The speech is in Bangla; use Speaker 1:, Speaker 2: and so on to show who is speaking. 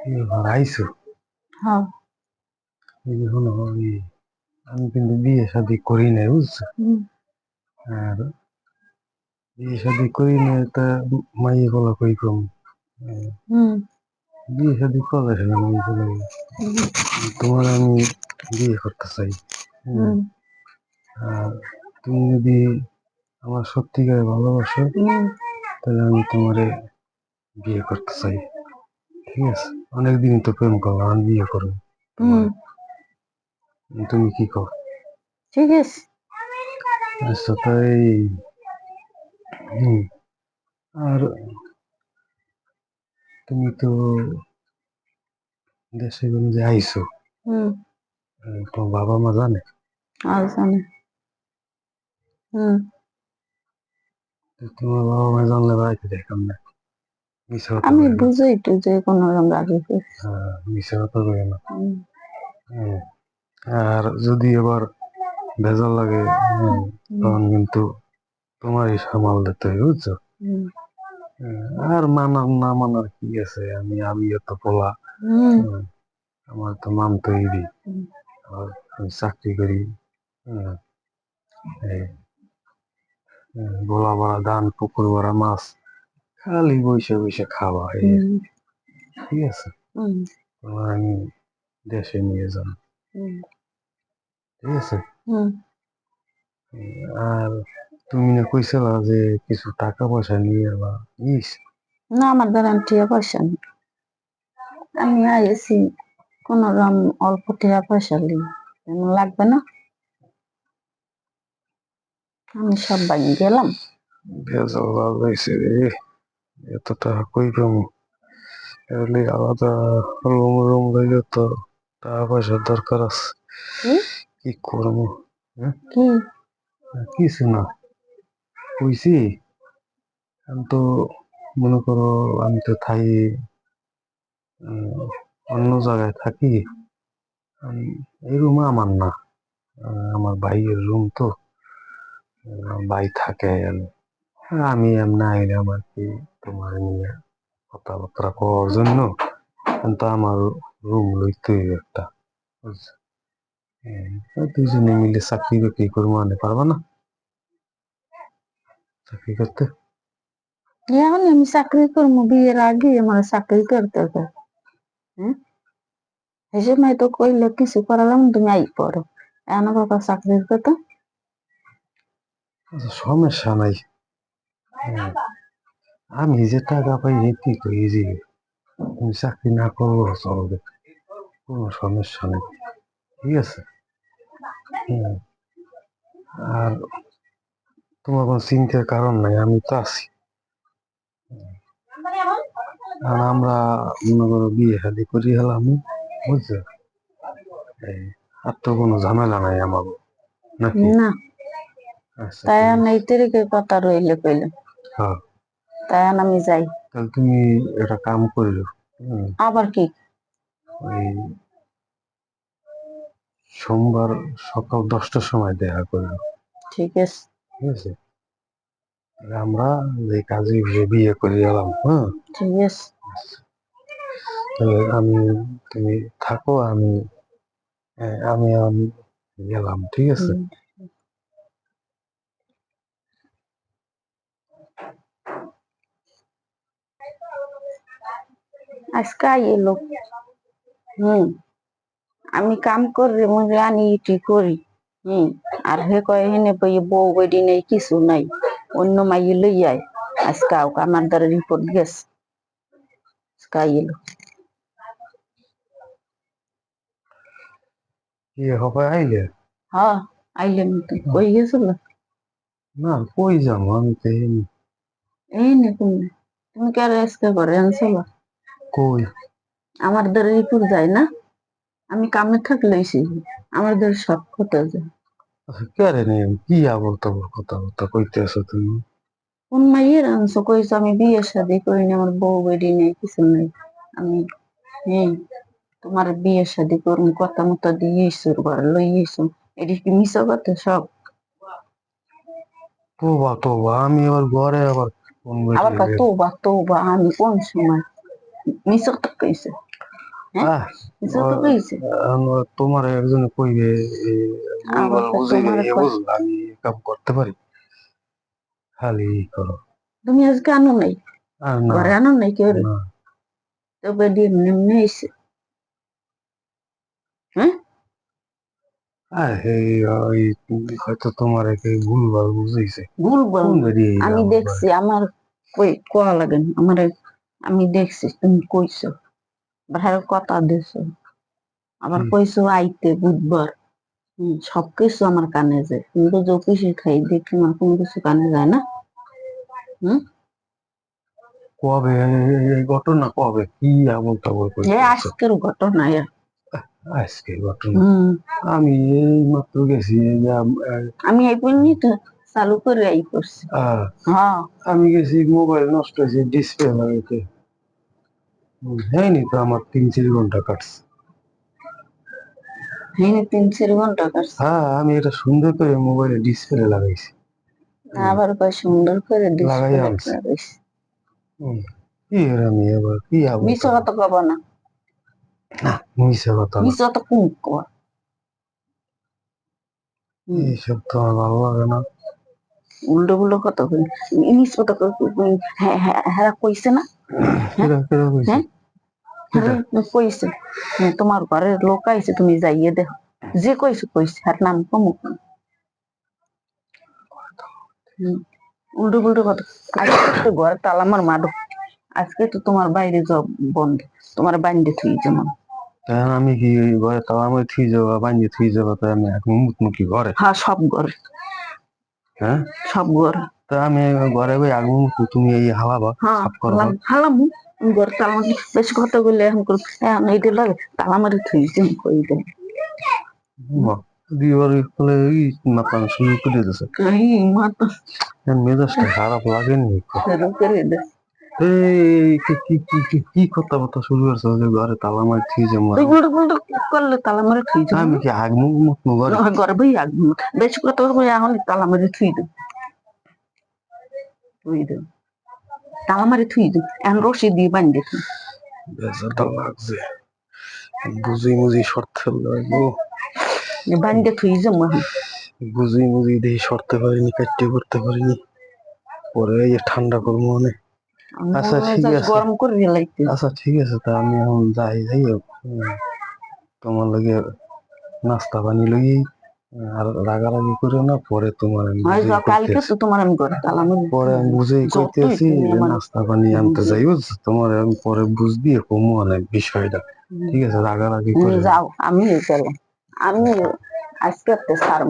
Speaker 1: আইসো
Speaker 2: হ্যাঁ।
Speaker 1: এই যে শোনো আমি কিন্তু বিয়ে শাদী করি নাই বুঝছো।
Speaker 2: হুম।
Speaker 1: আর বিয়ে শাদী করি নাই তা মাইয়ে বলা কই কম
Speaker 2: হুম।
Speaker 1: বিয়ে শাদী করলে সেটা মাইয়ে বলে তোমার আমি বিয়ে করতে চাই। হুম।
Speaker 2: হুম।
Speaker 1: আর তুমি যদি আমার সত্যিকারে ভালোবাসো
Speaker 2: হুম।
Speaker 1: তাহলে আমি তোমারে বিয়ে করতে চাই। ঠিক আছে, অনেকদিন তো প্রেম করলাম, আমি বিয়ে করবো
Speaker 2: হুম।
Speaker 1: তোমারে। তুমি কি কর?
Speaker 2: ঠিক আছে।
Speaker 1: আচ্ছা তাই। হুম। আর তুমি তো দেশে যে আইসো,
Speaker 2: হুম।
Speaker 1: তোমার বাবা মা জানে?
Speaker 2: আর জানে। হুম।
Speaker 1: তোমার বাবা মা জানলে বাড়িতে দেখাম না, মিশা কথা
Speaker 2: আমি
Speaker 1: কয় না।
Speaker 2: বুঝাই তো যে কোনো রকম রাজি হয়েছে।
Speaker 1: হ্যাঁ, মিশা কথা কয় না।
Speaker 2: হুম।
Speaker 1: হুম। আর যদি এবার ভেজাল লাগে
Speaker 2: হুম।
Speaker 1: তখন কিন্তু তোমারই সামাল দিতে হবে বুঝছো।
Speaker 2: হুম।
Speaker 1: আর মানার না মানার কি আছে, আমি তো পোলা।
Speaker 2: হুম।
Speaker 1: হুম, আমার তো নাম তৈরি,
Speaker 2: হুম।
Speaker 1: আর আমি চাকরি করি। হুম, এই গোলা ভরা ধান, পুকুর ভরা মাছ, খালি বসে বসে খাওয়া এই আর কি। ঠিক আছে,
Speaker 2: হুম।
Speaker 1: তোমার আমি দেশে নিয়ে যাব।
Speaker 2: হুম।
Speaker 1: ঠিক আছে।
Speaker 2: হুম।
Speaker 1: আর তুমি না কইছিলা যে কিছু টাকা পয়সা নিয়ে বা ইস।
Speaker 2: না, আমার দ্বারা টিয়া পয়সা নেই। আমি আইছি কোন রকম অল্প টিয়া পয়সা নেই, এমন লাগবে না। আমি সব বাড়ি গেলাম।
Speaker 1: ভেজাল হয়েছে রে, এত টাকা কই পাবো? এগুলি আলাদা রুম রুম লইলে তো টাকা পয়সার দরকার আছে।
Speaker 2: কি?
Speaker 1: কি করবো? হ্যাঁ?
Speaker 2: কি?
Speaker 1: কিছু না, কইছি আমি তো, মনে করো আমি তো থাই অন্য জায়গায় থাকি। এই রুম আমার না, আমার ভাইয়ের রুম তো, ভাই থাকে। আমি এমনি আইলাম আর কি তোমার নিয়ে কথাবার্তা করার জন্য, কিন্তু আমার রুম লইতে হইবে একটা, বুঝছো? দুজনে মিলে চাকরি বাকরি করবো, মানে পারবা না চাকরি করতে?
Speaker 2: এখন আমি চাকরি করবো, বিয়ের আগে আমার চাকরি করতে হবে। হ্যাঁ, এই সময় তো কইলে কিছু করালাম, তুমি আই পড়ো। এখন বাবা চাকরির কথা।
Speaker 1: আচ্ছা, সমস্যা নাই। হ্যাঁ, আমি যে টাকা পাই এটি তো এই যে তুমি চাকরি না করলেও চলবে, কোনো সমস্যা নেই। ঠিক আছে। হ্যাঁ, আর তোমার কোনো চিন্তার কারণ নাই, আমি তো আছি। আর আমরা মনে করো বিয়ে শাদি করি হলাম, বুঝছো? এই আর তো কোনো ঝামেলা নাই আমার, নাকি?
Speaker 2: না,
Speaker 1: আচ্ছা
Speaker 2: তাই
Speaker 1: ঠিক
Speaker 2: আমি
Speaker 1: আছে।
Speaker 2: এই তারিখের কথা রইলে কইলে,
Speaker 1: হ্যাঁ,
Speaker 2: তাই আমি যাই।
Speaker 1: তাহলে তুমি একটা কাম করিল,
Speaker 2: আবার কি?
Speaker 1: ওই সোমবার সকাল 10টার সময় দেখা করিল।
Speaker 2: ঠিক আছে।
Speaker 1: ঠিক আছে, তাহলে আমরা যে কাজে বিয়ে করে গেলাম। হ্যাঁ,
Speaker 2: ঠিক আছে।
Speaker 1: তাহলে তুমি থাকো, আমি গেলাম। ঠিক আছে।
Speaker 2: হুম। আজকে এলো। হুম। আমি কাম করি, মনে আনি ইটি করি। হুম। আর হে কয় হেনে বই বউ বেডি নেই, কিছু নাই, অন্য মাইয়ে লই আয়। আজকে আমার দ্বারা রিপোর্ট গেছে। আজকে এলো।
Speaker 1: কি হবে আইলে?
Speaker 2: হ্যাঁ, আইলেন তো কই গেছিল?
Speaker 1: না, কই যাবো আমি তো
Speaker 2: এই নে তুমি, তুমি কে আজকে করে আনছিল?
Speaker 1: কই।
Speaker 2: আমার দ্বারা রিপোর্ট যায় না, আমি কামে থাকলেইছি, আমার দ্বারা সব কথা যায়।
Speaker 1: আচ্ছা, কে রে নেই, কি আবল তাবল কথাবার্তা কইতে আছো তুমি?
Speaker 2: কোন মাইয়ের আনছো কইছো? আমি বিয়ে শাদী করিনি, আমার বউ বেডি নেই, কিছু নেই। আমি হ্যাঁ, তোমার বিয়ে শাদী করুন কথা মতো দিয়েছো, ঘর লইয়েছো, এটি কি মিশা কথা সব?
Speaker 1: তোবা তোবা, আমি আবার ঘরে আবার কোন
Speaker 2: আবার
Speaker 1: বেটি
Speaker 2: কত বা, তো বা আমি কোন সময় মিশা তো কইছে? হ্যাঁ
Speaker 1: আহ
Speaker 2: কিছু তো কইছে
Speaker 1: তোমার একজন কইবে
Speaker 2: আবার
Speaker 1: ভুলভাল বুঝে
Speaker 2: তোমার
Speaker 1: এ বুঝ আমি এ কাম করতে পারি খালি ই করো
Speaker 2: তুমি আজকে আনো নাই
Speaker 1: আর না
Speaker 2: ঘরে আনো নাই কেউ
Speaker 1: না
Speaker 2: তো বেডি এমনি এমনি হয়েছে হ্যাঁ
Speaker 1: আর এই ওই হয়তো তোমার একে ভুলভাল বুঝেছে
Speaker 2: ভুলবো
Speaker 1: কোন
Speaker 2: না
Speaker 1: বেরিয়ে
Speaker 2: আমি
Speaker 1: আমার ঘরে
Speaker 2: দেখছি আমার কই কোয়া লাগে না আমার আমি দেখছি তুমি কইছো ভাইয়ের কথা দিছো আবার
Speaker 1: কি
Speaker 2: কইছো আইতে বুধবার সবকিছু আমার কানে যায় কিন্তু জ্যোতিষী খাই দেখি আমার কোনো কিছু কানে যায় না হম
Speaker 1: কবে এই ঘটনা কবে কি আবল তাবল
Speaker 2: এ
Speaker 1: কইতেছ
Speaker 2: আজকের ঘটনা
Speaker 1: আজকে ঘটনা
Speaker 2: হম
Speaker 1: আমি এই মাত্র গেছি এই যে,
Speaker 2: আমি এই পর্যন্ত তো চালু করে এই করছি হ্যাঁ
Speaker 1: আমি গেছি মোবাইল নষ্ট হয়েছে ডিসপ্লে লাগাইতে হয়নি তো আমার 3-4 ঘন্টা কাটছে
Speaker 2: হ্যাঁ 3-4 ঘন্টা কাটছে
Speaker 1: হ্যাঁ আমি এটা সুন্দর করে মোবাইলে ডিসপ্লে লাগাইছি
Speaker 2: আবার কয় সুন্দর করে
Speaker 1: লাগাই
Speaker 2: ডিসপ্লে
Speaker 1: আনছি
Speaker 2: লাগাইছি
Speaker 1: হুম, কি এর আমি এবার কি আবল
Speaker 2: মিশো
Speaker 1: তাবল
Speaker 2: কথা কব না
Speaker 1: মিশা কথা না
Speaker 2: মিশো তো কোন কয়
Speaker 1: এইসব তো আমার ভালো লাগে না
Speaker 2: উল্টো পুল্টো কথা কই মিশো তো হ্যাঁ হ্যাঁ হ্যাঁ কইছে না হ্যাঁ
Speaker 1: কেডা কেডা কইছে
Speaker 2: হ্যাঁ
Speaker 1: কেডা
Speaker 2: হ্যাঁ কইছে তোমার ঘরের লোক আইছে তুমি যাইয়ে দেখো যে কইছে কইছে আর নাম কমু উল্টো পুল্টো কথা আজকে তো ঘরে তালা আমার মারো আজকে তো তোমার বাইরে যাও বন্ধ তোমার বাইন্দে থুই যেমন
Speaker 1: কারণ আমি কি ঘরে তাও আমি থুই যাবো বানিয়ে থুই যাবো তাই আমি এখন মুখমুখি ঘরে
Speaker 2: হ্যাঁ সব ঘরে
Speaker 1: হ্যাঁ
Speaker 2: সব ঘরে
Speaker 1: তা আমি ঘরে ওই আগুন তুমি এই হালাবা
Speaker 2: হ্যাঁ
Speaker 1: সাফ করবা
Speaker 2: হালাম হালামু ঘরে তালা মারি বেশি কথা বললে এখন করো এখন এইটা লাগে তালা মারি থুই যেমন কই দেয়
Speaker 1: দিবার ফলে এই মাথা শুরু করে দিয়েছে
Speaker 2: কাই মাথা
Speaker 1: মেজাজটা খারাপ লাগেনি একটু?
Speaker 2: শুরু করে দেয়
Speaker 1: এই কি কথাবার্তা শুরু করছে যে ঘরে তালা মারি থুই যাবো
Speaker 2: তুই উল্টো পুল্টো করলে তালা মারি থুই যাবো
Speaker 1: আমি কি আগ মুখ মুখ ঘরে
Speaker 2: ঘরে বই আগুন বেশি কথা বলবো এখন তালা মারি থুই দেব থুই দেব তালা মারি থুই দেব এখন রশি দিয়ে বান্ধে থুই
Speaker 1: বেজারটা লাগছে বুঝি মুজি শর্ত লাগবো
Speaker 2: বান্ধে থুই যাবো এখন
Speaker 1: বুঝি মুজি দিয়ে সরতে পারিনি কাটতে করতে পারিনি পরে এই যে ঠান্ডা করবো অনেক আচ্ছা ঠিক আছে
Speaker 2: গরম করে লাইতে
Speaker 1: আচ্ছা ঠিক আছে তা আমি এখন যাই হোক তোমার লগে নাস্তা পানি লই আর রাগারাগি করে না পরে তোমার আমি বুঝেই
Speaker 2: কালকে
Speaker 1: কইতেছি
Speaker 2: তো তোমার আমি ঘরে তালা মারি
Speaker 1: পরে আমি বুঝেই
Speaker 2: যতই
Speaker 1: কইতেছি
Speaker 2: তুমি
Speaker 1: যে
Speaker 2: আমার
Speaker 1: নাস্তা পানি আনতে যাই বুঝছো তোমার আমি পরে বুঝবি কমু অনেক বিষয়টা ঠিক আছে রাগারাগি করে না।
Speaker 2: যাও আমি গেলাম আমি আজকে একটা ছাড়ব